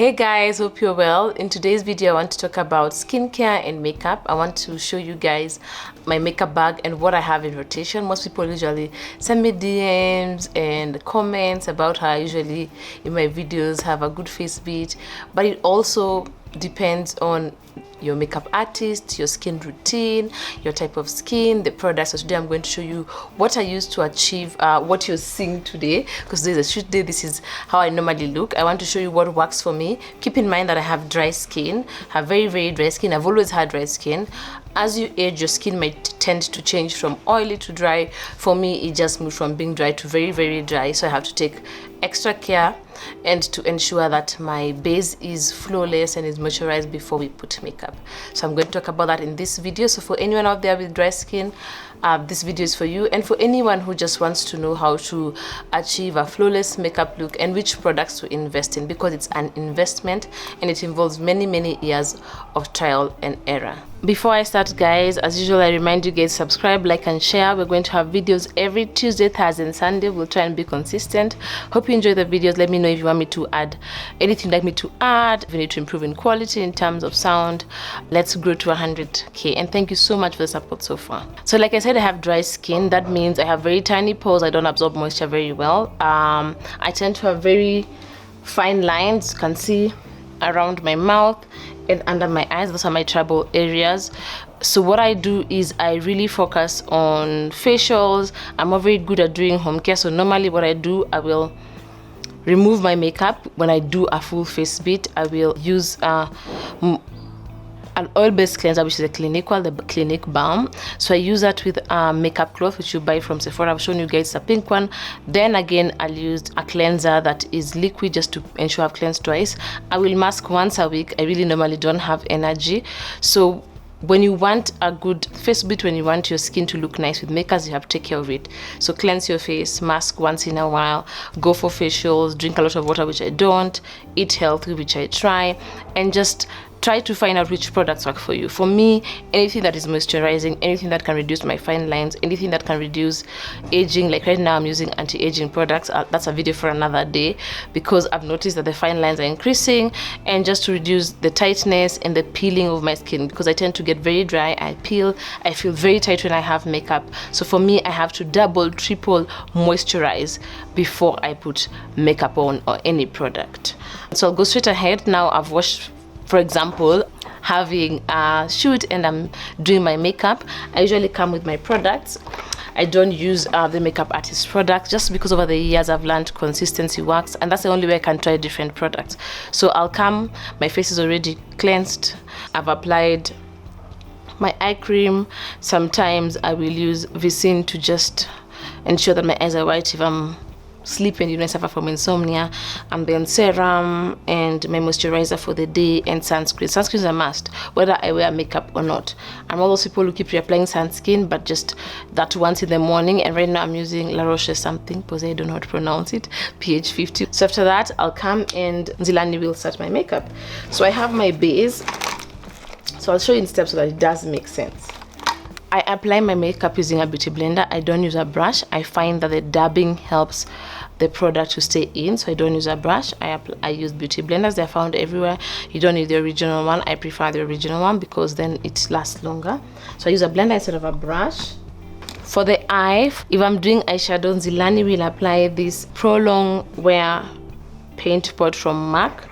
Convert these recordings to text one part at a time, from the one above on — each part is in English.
Hey guys, hope you're well. In today's video I want to talk about skincare and makeup. I want to show you guys my makeup bag and what I have in rotation. Most people usually send me DMs and comments about how I usually in my videos have a good face beat, but it also depends on your makeup artist, your skin routine, your type of skin, the products. So today I'm going to show you what I use to achieve what you're seeing today, because today's a shoot day. This is how I normally look. I want to show you what works for me. Keep in mind that I have dry skin, have very dry skin. I've always had dry skin. As you age, your skin might tend to change from oily to dry. For me, it just moved from being dry to very dry, so I have to take extra care and to ensure that my base is flawless and is moisturized before we put makeup. So I'm going to talk about that in this video. So for anyone out there with dry skin, this video is for you, and for anyone who just wants to know how to achieve a flawless makeup look and which products to invest in, because it's an investment and it involves many years of trial and error. Before I start, guys, as usual, I remind you guys, subscribe, like and share. We're going to have videos every Tuesday, Thursday and Sunday. We'll try and be consistent. Hope you enjoy the videos. Let me know if you want me to add anything you'd like me to add, if you need to improve in quality in terms of sound. Let's grow to 100k, and thank you so much for the support so far. So like I said, I have dry skin. That means I have very tiny pores. I don't absorb moisture very well. I tend to have very fine lines. You can see around my mouth and under my eyes. Those are my trouble areas. So what I do is I really focus on facials. I'm not very good at doing home care, so normally what I do, I will remove my makeup. When I do a full face beat, I will use an oil-based cleanser, which is a Clinical, the Clinic Balm. So I use that with a makeup cloth, which you buy from Sephora. I've shown you guys a pink one. Then again, I'll use a cleanser that is liquid, just to ensure I've cleansed twice. I will mask once a week. I really normally don't have energy. So when you want a good face beat, when you want your skin to look nice with makeup, you have to take care of it. So cleanse your face, mask once in a while, go for facials, drink a lot of water, which I don't, eat healthy, which I try, and just try to find out which products work for you. For me, anything that is moisturizing, anything that can reduce my fine lines, anything that can reduce aging. Like right now I'm using anti-aging products. That's a video for another day, because I've noticed that the fine lines are increasing, and just to reduce the tightness and the peeling of my skin, because I tend to get very dry, I peel, I feel very tight when I have makeup. So for me, I have to double, triple moisturize before I put makeup on or any product. So I'll go straight ahead. Now I've washed, for example, having a shoot and I'm doing my makeup. I usually come with my products. I don't use the makeup artist products, just because over the years I've learned consistency works, and that's the only way I can try different products. So I'll come, my face is already cleansed, I've applied my eye cream. Sometimes I will use Vicine to just ensure that my eyes are white if I'm sleep and I suffer from insomnia, and then serum and my moisturizer for the day, and sunscreen. Sunscreen is a must, whether I wear makeup or not. I'm all those people who keep reapplying sunscreen, but just that once in the morning. And right now I'm using La Roche something, because I don't know how to pronounce it, pH 50. So after that, I'll come and Zilani will start my makeup. So I have my base, so I'll show you in steps so that it does make sense. I apply my makeup using a beauty blender. I don't use a brush. I find that the dabbing helps the product to stay in, so I don't use a brush. I use beauty blenders. They're found everywhere. You don't need the original one. I prefer the original one because then it lasts longer. So I use a blender instead of a brush. For the eye, if I'm doing eyeshadow, Zilani will apply this Prolong Wear paint pot from MAC.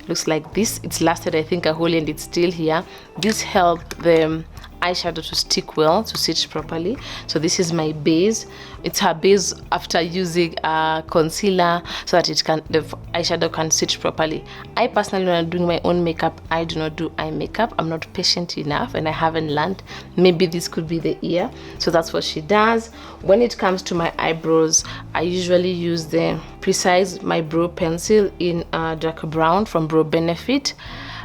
Looks like this. It's lasted, I think, a whole year and it's still here. This helped the eyeshadow to stick well, to sit properly. So this is my base. It's her base after using a concealer, so that the eyeshadow can sit properly. I personally, when I'm doing my own makeup, I do not do eye makeup. I'm not patient enough and I haven't learned. Maybe this could be the year. So that's what she does. When it comes to my eyebrows, I usually use the Precise My Brow Pencil in dark brown from Brow Benefit.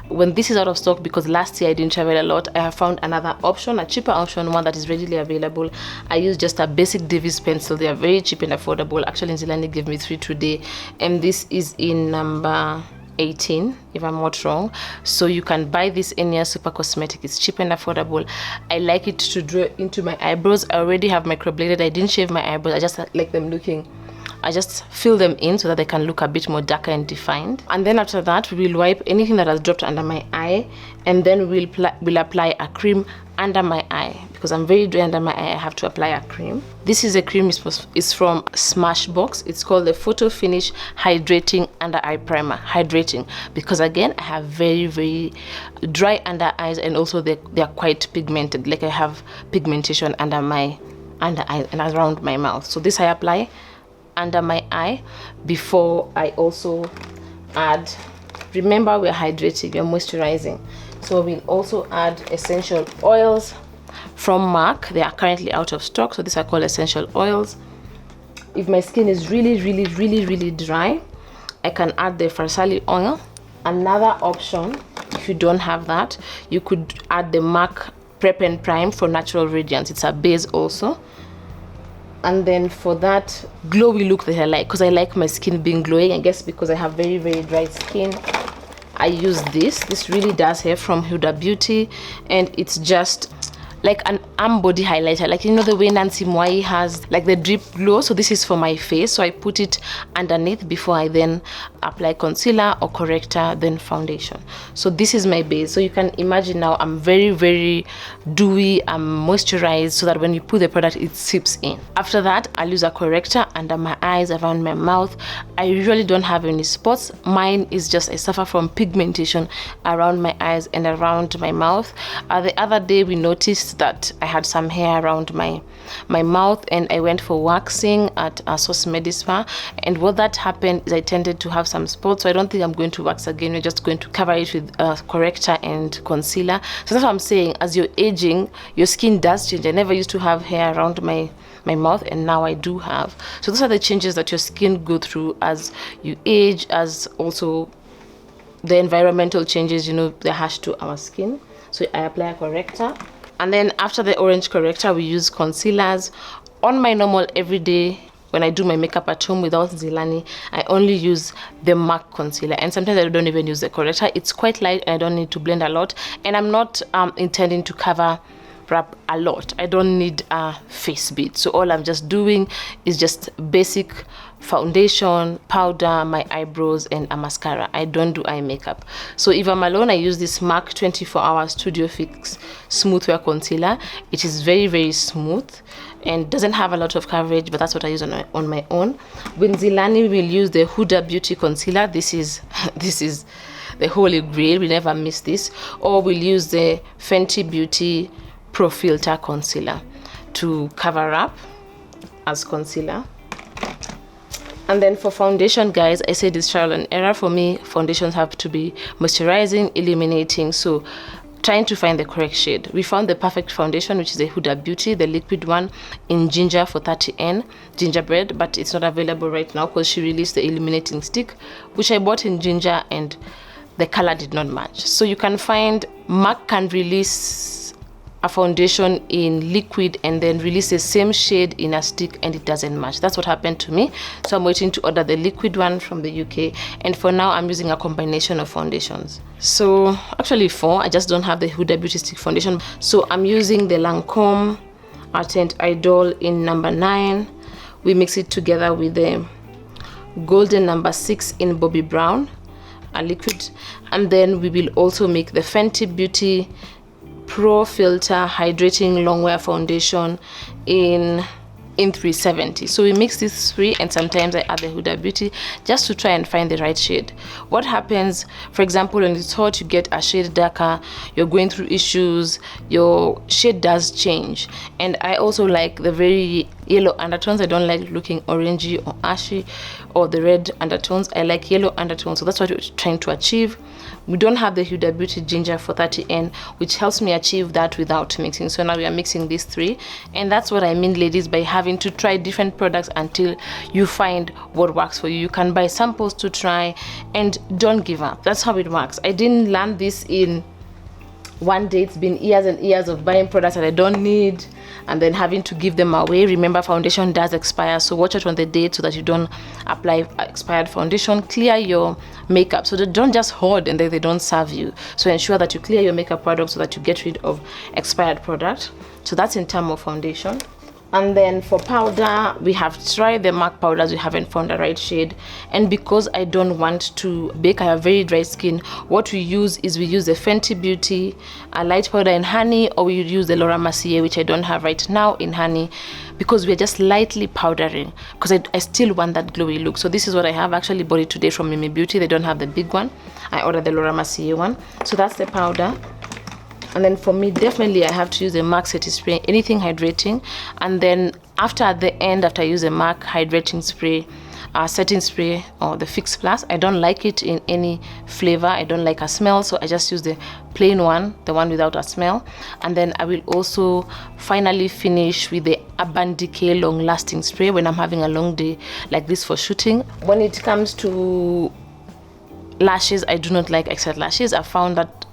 When this is out of stock, because last year I didn't travel a lot, I have found another option, a cheaper option, one that is readily available. I use just a basic Davis pencil. They are very cheap and affordable. Actually, Zilani gave me 3 today, and this is in number 18, if I'm not wrong. So you can buy this in your super cosmetic. It's cheap and affordable. I like it to draw into my eyebrows. I already have microbladed. I didn't shave my eyebrows. I just like them looking I just fill them in so that they can look a bit more darker and defined. And then after that, we will wipe anything that has dropped under my eye, and then we'll apply a cream under my eye. Because I'm very dry under my eye, I have to apply a cream. This is a cream, it's from Smashbox. It's called the Photo Finish Hydrating Under Eye Primer. Hydrating, because again, I have very, very dry under eyes, and also they are quite pigmented. Like I have pigmentation under my under eye and around my mouth. So this I apply under my eye before I also add, remember we're hydrating, we're moisturizing. So we'll also add essential oils from MAC. They are currently out of stock, so these are called essential oils. If my skin is really, really, really, really dry, I can add the Farsali oil. Another option, if you don't have that, you could add the MAC Prep and Prime for natural radiance. It's a base also. And then for that glowy look that I like, because I like my skin being glowing, I guess because I have very, very dry skin, I use this really does have from Huda Beauty, and it's just like an arm body highlighter, like you know the way Nancy Mwai has like the drip glow. So this is for my face, so I put it underneath before I then apply concealer or corrector, then foundation. So this is my base. So you can imagine now I'm very, very dewy, I'm moisturized, so that when you put the product it seeps in. After that, I'll use a corrector under my eyes, around my mouth. I usually don't have any spots. Mine is just I suffer from pigmentation around my eyes and around my mouth. The other day we noticed that I had some hair around my mouth, and I went for waxing at Sauce Medispa, and what that happened is I tended to have some spots. So I don't think I'm going to wax again. We're just going to cover it with corrector and concealer. So that's what I'm saying, as you're aging, your skin does change. I never used to have hair around my mouth, and now I do have. So those are the changes that your skin go through as you age, as also the environmental changes, you know, they're harsh to our skin. So I apply a corrector. And then after the orange corrector, we use concealers. On my normal everyday, when I do my makeup at home without Zilani, I only use the MAC concealer, and sometimes I don't even use the corrector. It's quite light and I don't need to blend a lot, and I'm not intending to cover up a lot. I don't need a face bead, so all I'm just doing is just basic foundation, powder, my eyebrows, and a mascara. I don't do eye makeup. So if I'm alone, I use this MAC 24 Hour Studio Fix Smooth Wear Concealer. It is very, very smooth and doesn't have a lot of coverage, but that's what I use on my own. With Zilani, we'll use the Huda Beauty Concealer. This is the holy grail. We never miss this. Or we'll use the Fenty Beauty Pro Filter Concealer to cover up as concealer. And then for foundation, guys, I said it's trial and error. For me, foundations have to be moisturizing, illuminating, so trying to find the correct shade. We found the perfect foundation, which is the Huda Beauty, the liquid one in Ginger for 30N, gingerbread, but it's not available right now because she released the illuminating stick, which I bought in Ginger, and the color did not match. So you can find MAC can release a foundation in liquid and then release the same shade in a stick, and it doesn't match. That's what happened to me. So I'm waiting to order the liquid one from the UK, and for now I'm using a combination of foundations. So actually 4, I just don't have the Huda Beauty stick foundation. So I'm using the Lancome Ardent Idol in number 9. We mix it together with the Golden number 6 in Bobbi Brown, a liquid, and then we will also make the Fenty Beauty Pro Filter Hydrating Longwear Foundation in 370. So we mix these 3, and sometimes I add the Huda Beauty just to try and find the right shade. What happens, for example, when it's hot, you get a shade darker, you're going through issues, your shade does change. And I also like the very yellow undertones. I don't like looking orangey or ashy, or the red undertones. I like yellow undertones, so that's what we're trying to achieve. We don't have the Huda Beauty Ginger for 30N, which helps me achieve that without mixing. So now we are mixing these 3, and that's what I mean, ladies, by having to try different products until you find what works for you. You can buy samples to try, and don't give up. That's how it works. I didn't learn this in one day. It's been years and years of buying products that I don't need and then having to give them away. Remember, foundation does expire, so watch out on the date so that you don't apply expired foundation. Clear your makeup, so that don't just hoard and then they don't serve you. So ensure that you clear your makeup products so that you get rid of expired product. So that's in terms of foundation. And then for powder, we have tried the MAC powders. We haven't found the right shade, and because I don't want to bake, I have very dry skin, what we use is we use the Fenty Beauty a light powder in honey, or we use the Laura Mercier, which I don't have right now, in honey, because we're just lightly powdering, because I still want that glowy look. So this is what I have. I actually bought it today from Mimi Beauty. They don't have the big one. I ordered the Laura Mercier one. So that's the powder. And then for me, definitely I have to use a MAC setting spray, anything hydrating. And then at the end, after I use a MAC hydrating spray, setting spray, or the Fix Plus, I don't like it in any flavor. I don't like a smell, so I just use the plain one, the one without a smell. And then I will also finally finish with the Urban Decay long lasting spray when I'm having a long day like this for shooting. When it comes to lashes, I do not like extra lashes. I found that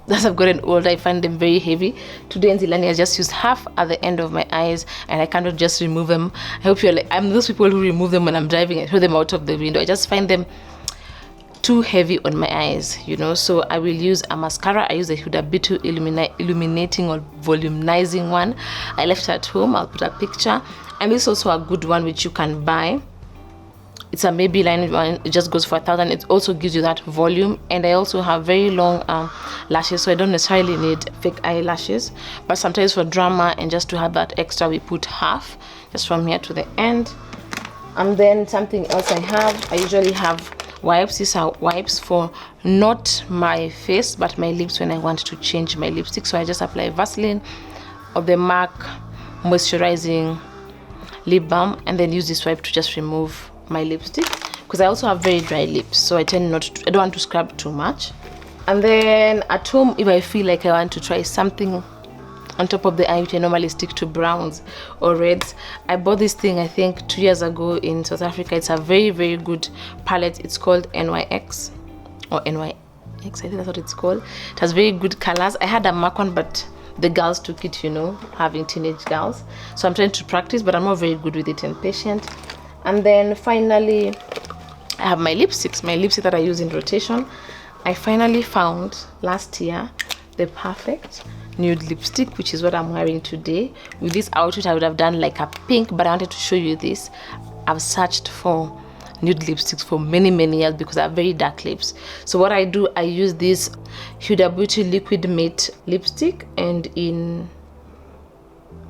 as I've gotten older, I find them very heavy. Today in Zilani, I just used half at the end of my eyes, and I cannot just remove them. I hope you're like, I'm those people who remove them when I'm driving and throw them out of the window. I just find them too heavy on my eyes, you know. So I will use a mascara. I use the Huda Beauty illuminating or volumizing one. I left it at home. I'll put a picture. And this is also a good one which you can buy. It's a Maybelline one. It just goes for 1,000. It also gives you that volume. And I also have very long lashes, so I don't necessarily need fake eyelashes. But sometimes for drama and just to have that extra, we put half, just from here to the end. And then something else I usually have wipes. These are wipes for not my face, but my lips when I want to change my lipstick. So I just apply Vaseline or the MAC moisturizing lip balm, and then use this wipe to just remove my lipstick, because I also have very dry lips, so I don't want to scrub too much. And then at home, if I feel like I want to try something on top of the eye, which I normally stick to browns or reds, I bought this thing I think 2 years ago in South Africa. It's a very, very good palette. It's called NYX or NYX, I think that's what it's called. It has very good colors. I had a MAC one, but the girls took it, you know, having teenage girls, so I'm trying to practice, but I'm not very good with it and patient. And then finally, I have my lipsticks that I use in rotation. I finally found last year the perfect nude lipstick, which is what I'm wearing today. With this outfit, I would have done like a pink, but I wanted to show you this. I've searched for nude lipsticks for many years because I have very dark lips. So what I do, I use this Huda Beauty Liquid Matte lipstick, and in,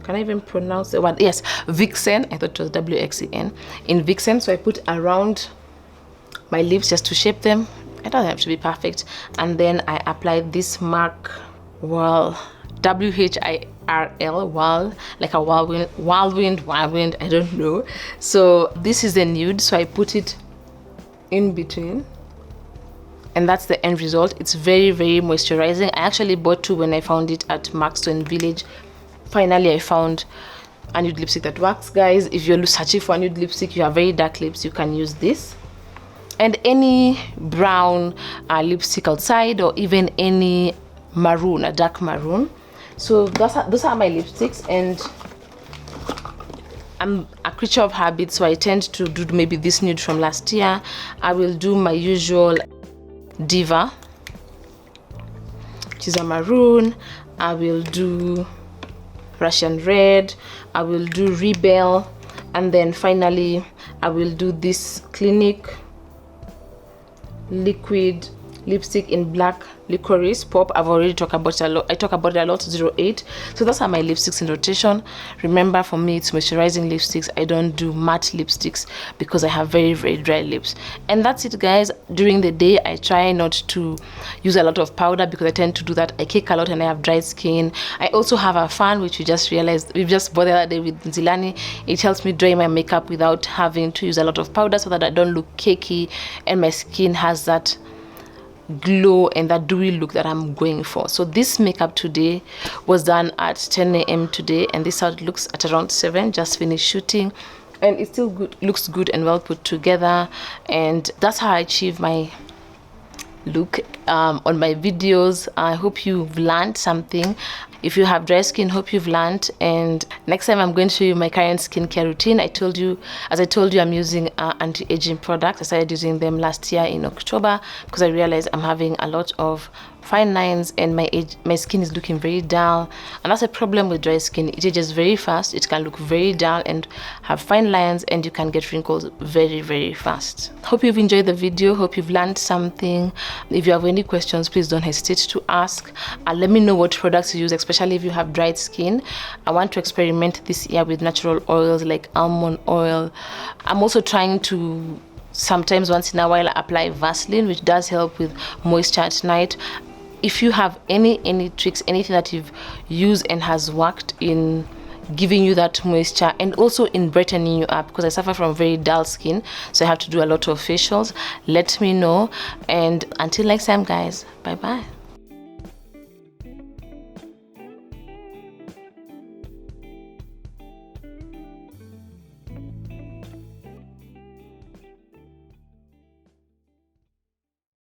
can I even pronounce the word? Yes, Vixen. I thought it was WXEN. In Vixen. So I put around my lips just to shape them. It doesn't have to be perfect. And then I applied this MAC Whirl, WHIRL, Whirl, like a whirlwind, I don't know. So this is the nude. So I put it in between, and that's the end result. It's very, very moisturizing. I actually bought two when I found it at Maxton Village. Finally, I found a nude lipstick that works, guys. If you're searching for a nude lipstick, you have very dark lips, you can use this. And any brown lipstick outside, or even any maroon, a dark maroon. So those are my lipsticks, and I'm a creature of habit, so I tend to do maybe this nude from last year. I will do my usual Diva, which is a maroon. I will do Russian Red. I will do Rebel, and then finally I will do this Clinique liquid lipstick in black licorice pop. I've already talked about it a lot. I talk about it a lot. 08. So those are my lipsticks in rotation. Remember, for me, it's moisturizing lipsticks. I don't do matte lipsticks because I have very, very dry lips. And that's it, guys. During the day, I try not to use a lot of powder because I tend to do that. I cake a lot and I have dry skin. I also have a fan, which we just realized, we just bought the other day with Zilani. It helps me dry my makeup without having to use a lot of powder, so that I don't look cakey and my skin has that glow and that dewy look that I'm going for. So this makeup today was done at 10 a.m. today, and this is how it looks at around 7. Just finished shooting, and it still looks good and well put together. And that's how I achieve my look on my videos. I hope you've learned something. If you have dry skin, hope you've learned. And next time I'm going to show you my current skincare routine. As I told you, I'm using anti-aging products. I started using them last year in October because I realized I'm having a lot of fine lines, and my skin is looking very dull. And that's a problem with dry skin. It ages very fast. It can look very dull and have fine lines, and you can get wrinkles very, very fast. Hope you've enjoyed the video. Hope you've learned something. If you have any questions, please don't hesitate to ask, and let me know what products you use, especially if you have dried skin. I want to experiment this year with natural oils like almond oil. I'm also trying to sometimes once in a while apply Vaseline, which does help with moisture at night. If you have any tricks, anything that you've used and has worked in giving you that moisture and also in brightening you up, because I suffer from very dull skin, so I have to do a lot of facials, let me know. And until next time guys, bye bye.